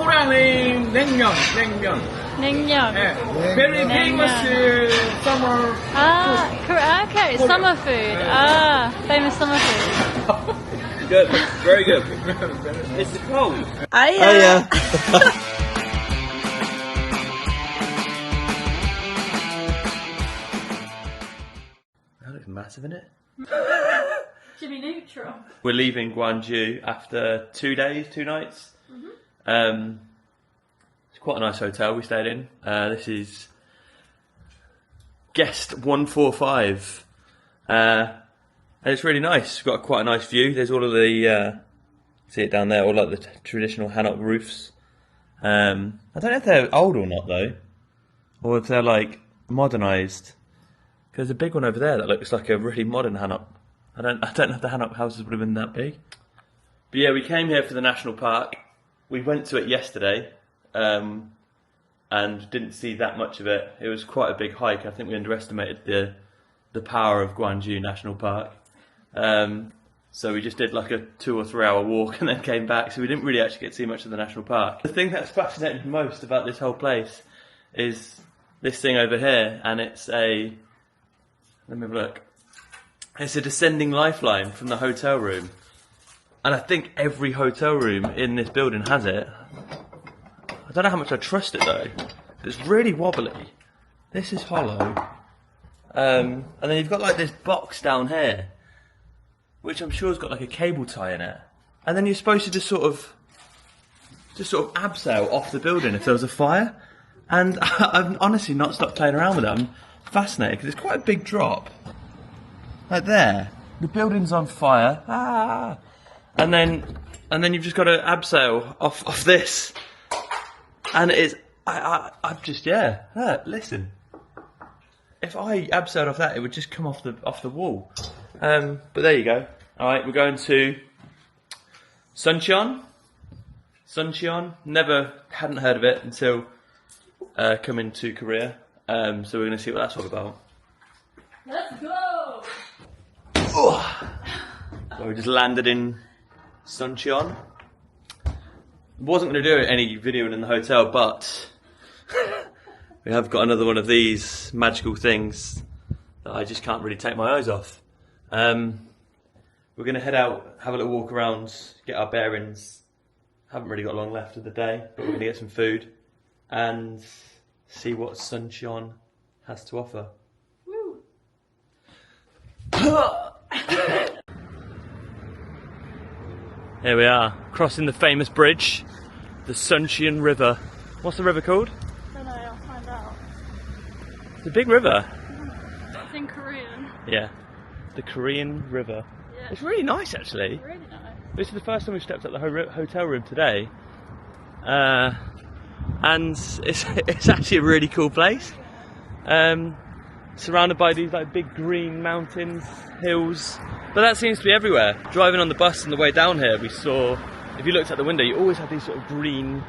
Korean 냉면. 냉면. Very famous summer Okay, summer food. Famous summer food. Good, very good. It's cold. Yeah. That looks massive, isn't it? Jimmy Neutral. We're leaving Gwangju after 2 days, 2 nights. It's quite a nice hotel we stayed in. This is guest 145. And it's really nice. We've got quite a nice view. There's all of the, see it down there, all like the traditional hanok roofs. I don't know if they're old or not though, or if they're like modernised. There's a big one over there that looks like a really modern hanok. I don't know if the hanok houses would have been that big. But yeah, we came here for the national park. We went to it yesterday, and didn't see that much of it. It was quite a big hike. I think we underestimated the power of Gwangju National Park. So we just did like a 2 or 3 hour walk and then came back. So we didn't really actually get to see much of the national park. The thing that's fascinating me most about this whole place is this thing over here, and it's a, let me have a look. It's a descending lifeline from the hotel room. And I think every hotel room in this building has it. I don't know how much I trust it though. It's really wobbly. This is hollow. And then you've got like this box down here, which I'm sure has got like a cable tie in it. And then you're supposed to just sort of abseil off the building if there was a fire. And I've honestly not stopped playing around with it. I'm fascinated because it's quite a big drop. Like there. The building's on fire. And then you've just got to abseil off this. And it's, I've just, yeah, listen. If I abseiled off that, it would just come off the wall. But there you go. Alright, we're going to Suncheon. Hadn't heard of it until coming to Korea. So we're going to see what that's all about. Let's go! So we just landed in Suncheon. Wasn't going to do any videoing in the hotel, but we have got another one of these magical things that I just can't really take my eyes off. We're going to head out, have a little walk around, get our bearings. Haven't really got long left of the day, but we're going to get some food and see what Suncheon has to offer. Woo. Here we are, crossing the famous bridge, the Suncheon River. What's the river called? I don't know, I'll find out. It's a big river. It's in Korean. Yeah, the Korean River. Yeah. It's really nice actually. Really nice. This is the first time we've stepped up the hotel room today. And it's actually a really cool place. Surrounded by these like big green mountains, hills. But that seems to be everywhere. Driving on the bus on the way down here, we saw, if you looked out the window, you always have these sort of green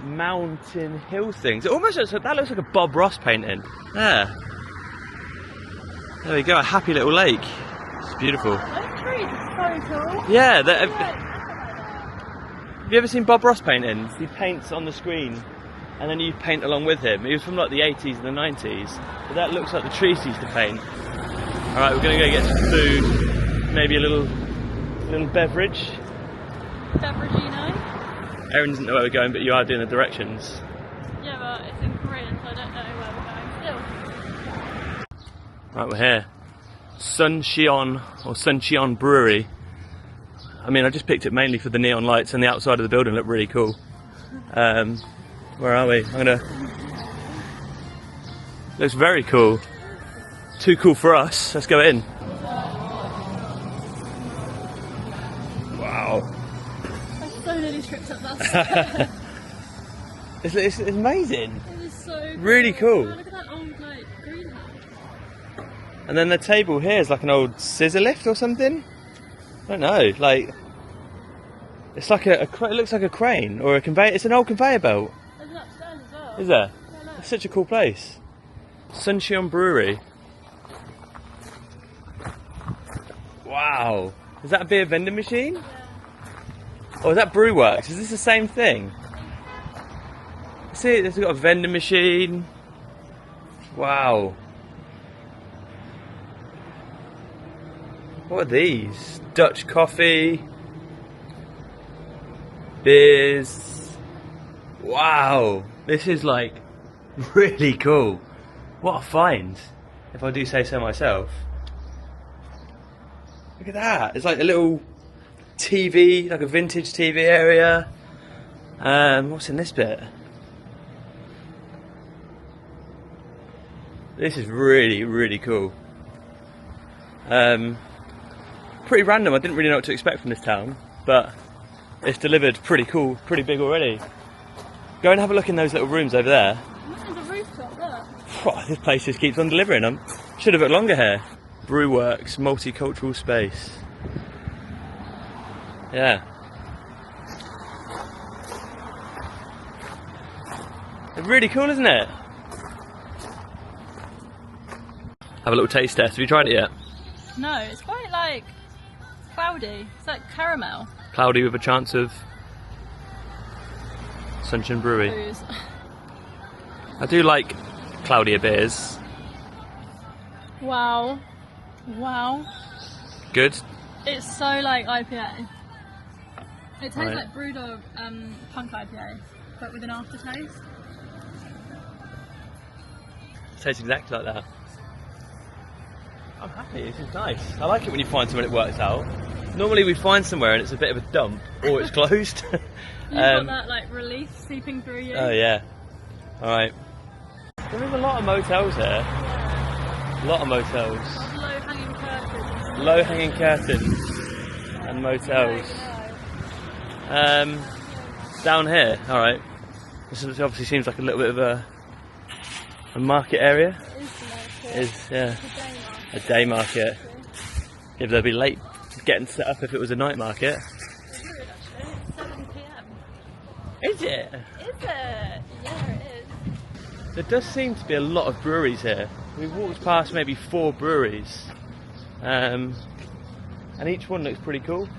mountain hill things. It almost looks like, that looks like a Bob Ross painting. There we go, a happy little lake. It's beautiful. Those trees are so cool. Yeah, have you ever seen Bob Ross paintings? He paints on the screen and then you paint along with him. He was from like the 80s and the 90s, but that looks like the trees he used to paint. Alright, we're going to go get some food, maybe a little beverage. Beveragino? Erin doesn't know where we're going, but you are doing the directions. Yeah, but it's in Korean, so I don't know where we're going still. Right, we're here. Suncheon, or Suncheon Brewery. I mean, I just picked it mainly for the neon lights, and the outside of the building looked really cool. Where are we? Looks very cool. Too cool for us. Let's go in. Wow. I so nearly tripped up that stairs. It's amazing. It is so Really cool. Oh, look at that old like greenhouse. And then the table here is like an old scissor lift or something. I don't know. Like, it's like it looks like a crane or a conveyor. It's an old conveyor belt. There's an upstairs as well. Is there? Yeah, look. It's such a cool place. Suncheon Brewery. Wow. Is that a beer vending machine? Yeah. Or is that Brew Works? Is this the same thing? See, they've got a vending machine. Wow. What are these? Dutch coffee. Beers. Wow. This is like really cool. What a find, if I do say so myself. Look at that. It's like a little TV, like a vintage TV area. What's in this bit? This is really, really cool. Pretty random. I didn't really know what to expect from this town, but it's delivered pretty cool, pretty big already. Go and have a look in those little rooms over there. There's a rooftop there. Whew, this place just keeps on delivering them. Should have got longer here. Brewworks, multicultural space. Yeah. It's really cool, isn't it? Have a little taste test. Have you tried it yet? No, it's quite like cloudy. It's like caramel. Cloudy with a chance of Suncheon Brewery. Booze. I do like cloudier beers. Wow. Wow. Good. It's so like IPA. It tastes Right. like Brewdog Punk IPA, but with an aftertaste. It tastes exactly like that. I'm happy, this is nice. I like it when you find somewhere that works out. Normally we find somewhere and it's a bit of a dump, or it's closed. You've got that like relief seeping through you. Oh yeah. Alright. There is a lot of motels here. A lot of motels. Low-hanging curtains. Low-hanging curtains and motels. Down here, alright. This obviously seems like a little bit of a market area. It is, yeah. A day market. If they'd be late getting set up if it was a night market. It's weird actually, it's 7 PM. Is it? Is it? Yeah, it is. There does seem to be a lot of breweries here. We've walked past maybe 4 breweries. And each one looks pretty cool.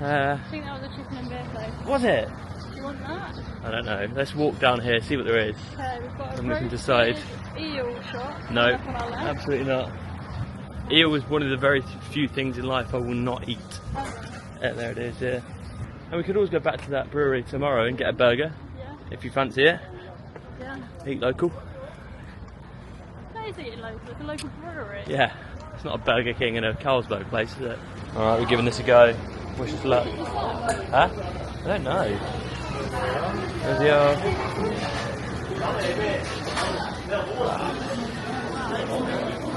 I think that was a chicken and beer place. Was it? Do you want that? I don't know. Let's walk down here, see what there is. Okay, we've got a And we can roasted decide. eel shop. No, up on our left. absolutely not. Eel is one of the very few things in life I will not eat. Yeah, there it is, yeah. And we could always go back to that brewery tomorrow and get a burger, Yeah, if you fancy it. yeah. Eat local. That is eating local. It's a local brewery. Yeah, it's not a Burger King and a Carlsberg place, is it? Alright, we're giving this a go. Wish us luck. Huh? I don't know. There's the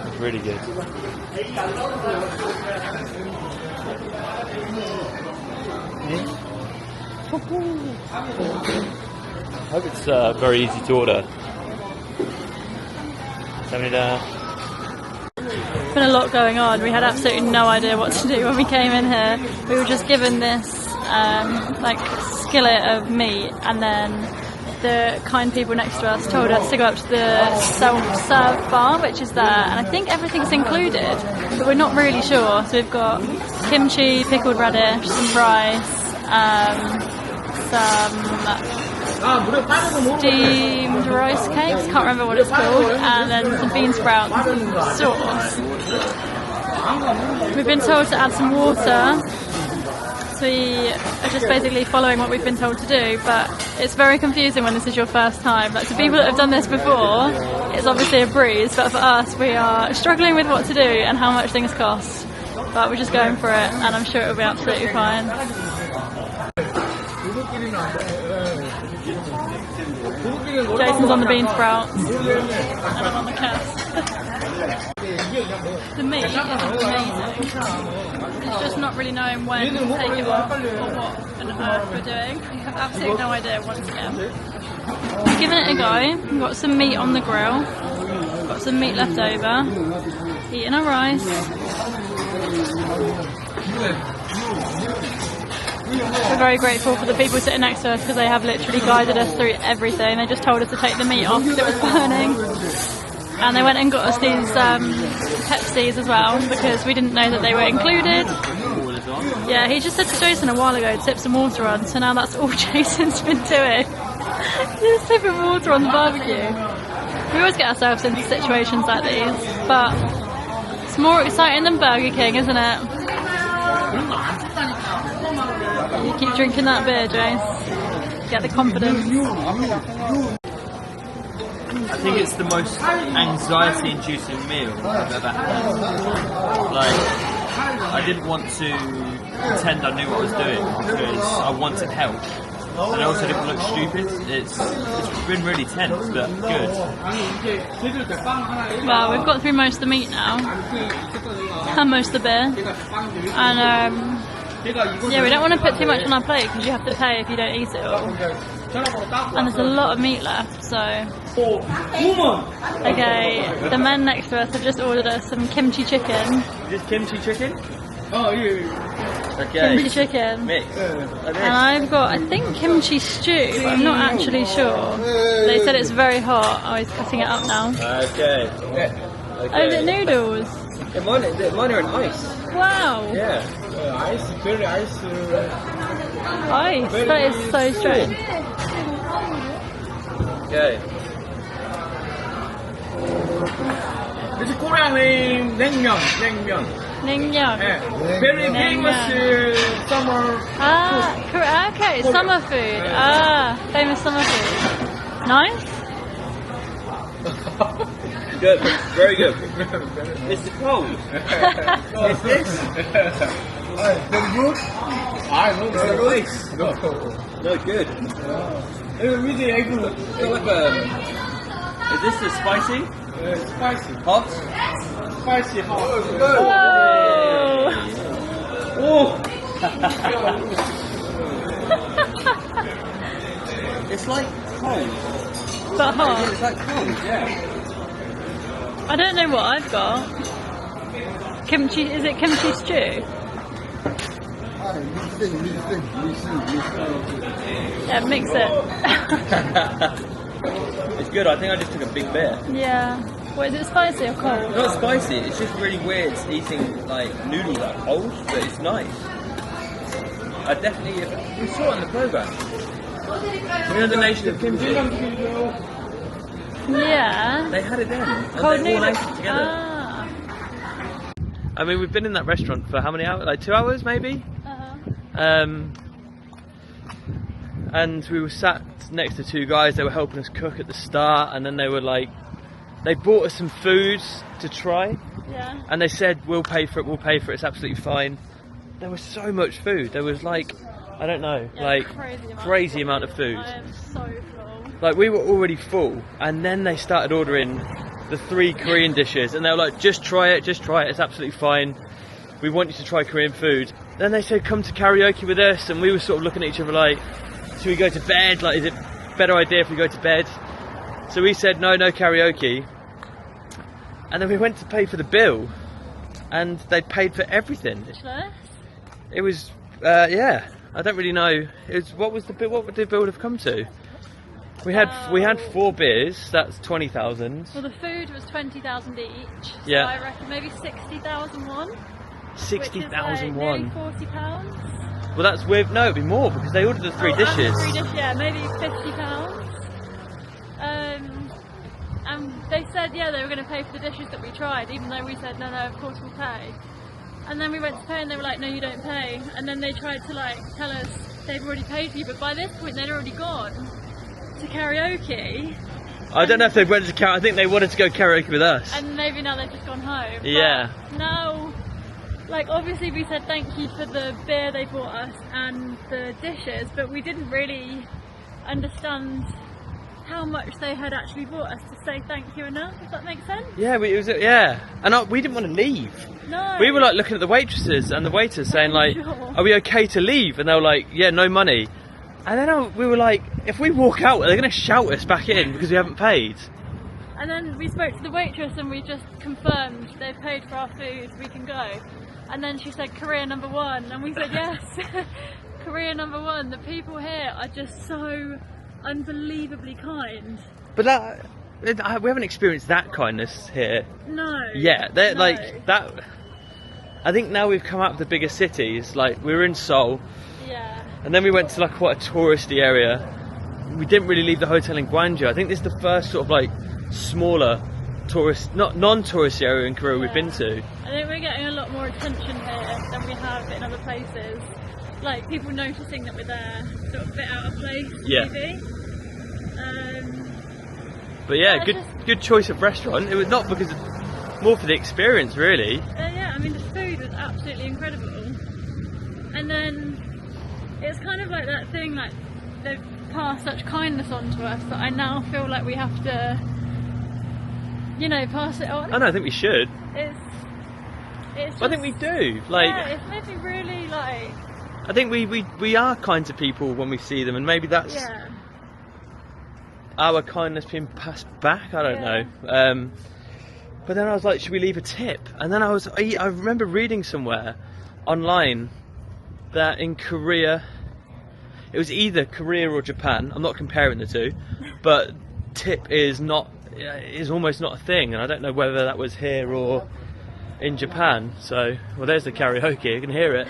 It's really good. I hope it's very easy to order. There's been a lot going on. We had absolutely no idea what to do when we came in here. We were just given this like skillet of meat, and then the kind people next to us told us to go up to the self-serve bar, which is there, and I think everything's included, but we're not really sure. So we've got kimchi, pickled radish, some rice, some steamed rice cakes, can't remember what it's called, and then some bean sprouts and some sauce. We've been told to add some water, so we are just basically following what we've been told to do, but it's very confusing when this is your first time. Like, to people that have done this before, it's obviously a breeze, but for us, we are struggling with what to do and how much things cost. But we're just going for it, and I'm sure it'll be absolutely fine. Jason's on the bean sprouts, and I'm on the cast. The meat is amazing. It's just not really knowing when to take it off or what on earth we're doing. We have absolutely no idea once again. We've given it a go. We've got some meat on the grill. Got some meat left over. Eating our rice. We're very grateful for the people sitting next to us because they have literally guided us through everything. They just told us to take the meat off because it was burning. And they went and got us these Pepsis as well because we didn't know that they were included. Yeah, he just said to Jason a while ago to tip some water on, so now that's all Jason's been doing. Just sipping water on the barbecue. We always get ourselves into situations like these, but it's more exciting than Burger King, isn't it? You keep drinking that beer, Jace. Get the confidence. I think it's the most anxiety-inducing meal I've ever had. Like, I didn't want to pretend I knew what I was doing because I wanted help. And I also didn't look stupid. It's been really tense, but good. Well, we've got through most of the meat now. And most of the beer. And yeah, we don't want to put too much on our plate because you have to pay if you don't eat it all. And there's a lot of meat left, so... Okay, the men next to us have just ordered us some kimchi chicken. Is this kimchi chicken? Oh, yeah. Okay. Kimchi chicken. Mix. And I've got, I think, kimchi stew, but I'm not actually sure. They said it's very hot. Oh, he's cutting it up now. Okay. Oh, is it noodles? Yeah, mine are in ice. Wow. Yeah. Ice, very ice. Ice. That is so strange. Okay. It's Korean name, naengmyeon. Naengmyeon. Very famous summer. Ah, okay, summer food. Ah, famous summer food. Nice. Good. Very good. It's the cold. It's this. Very good. I know very good. No, good. Really egg. Is this the spicy? Spicy. Hot? Spicy hot. Oh. It's like cold. But hot. It's like cold, yeah. I don't know what I've got. Kimchi, is it kimchi stew? Yeah, mix it. It's good. I think I just took a big bit. Yeah. What, is it spicy or cold? Not spicy. It's just really weird eating like noodles that are cold, but it's nice. I definitely. We saw it on the program. You know the Nation of Kimchi? Yeah. They had it then. And Cold they all noodles. ate it together. Ah. I mean, we've been in that restaurant for how many hours? Like 2 hours, maybe. And we were sat next to two guys. They were helping us cook at the start, and then they were like, they bought us some food to try. Yeah. And they said, we'll pay for it. It's absolutely fine. There was so much food. There was like, I don't know, Yeah, like crazy amount of food. I am so full. Like, we were already full, and then they started ordering the 3 Korean dishes, and they were like, just try it, it's absolutely fine. We want you to try Korean food. Then they said, come to karaoke with us, and we were sort of looking at each other like, should we go to bed? Like, is it a better idea if we go to bed? So we said, no karaoke. And then we went to pay for the bill, and they paid for everything. It was, yeah, I don't really know. It was, what would the bill have come to? We had 4 beers. That's 20,000. Well, the food was 20,000 each. So Yeah. I reckon maybe 60,000 won. 60,000 won. won. Nearly £40. Well, that's with no, it'd be more because they ordered the 3 dishes. And 3 dishes, yeah, maybe £50. And they said, yeah, they were going to pay for the dishes that we tried, even though we said, no, of course we'll pay. And then we went to pay, and they were like, no, you don't pay. And then they tried to like tell us they've already paid for you, but by this point they'd already gone to karaoke. I don't know if they went to karaoke. I think they wanted to go karaoke with us. And maybe now they've just gone home. Yeah. But now, like, obviously we said thank you for the beer they bought us and the dishes, but we didn't really understand how much they had actually bought us to say thank you enough, if that makes sense. Yeah, and we didn't want to leave. No. We were like looking at the waitresses and the waiters saying like, are we okay to leave? And they were like, yeah, no money. And then we were like, if we walk out, they're going to shout us back in because we haven't paid. And then we spoke to the waitress and we just confirmed they've paid for our food, we can go. And then she said, Korea number 1, and we said yes. Korea number 1. The people here are just so unbelievably kind. But we haven't experienced that kindness here. No. Yeah, they're no. like that. I think now we've come out of the bigger cities. Like we were in Seoul. Yeah. And then we went to like quite a touristy area, we didn't really leave the hotel in Gwangju. I think this is the first sort of like smaller tourist, not non-tourist area in Korea we've been to. I think we're getting a lot more attention here than we have in other places. Like people noticing that we're there, sort of a bit out of place, maybe. But yeah, good choice of restaurant. It was not because of, more for the experience, really. Yeah, I mean the food was absolutely incredible. And then it's kind of like that thing, like they've passed such kindness on to us that I now feel like we have to, you know, pass it on. I don't think we should. It's just, I think we do. Like, yeah, it's made me really like. I think we are kind to people when we see them, and maybe that's our kindness being passed back. I don't know. But then I was like, should we leave a tip? And then I remember reading somewhere online that in Korea, it was either Korea or Japan. I'm not comparing the two, but tip is almost not a thing, and I don't know whether that was here or in Japan. So, well, there's the karaoke. You can hear it.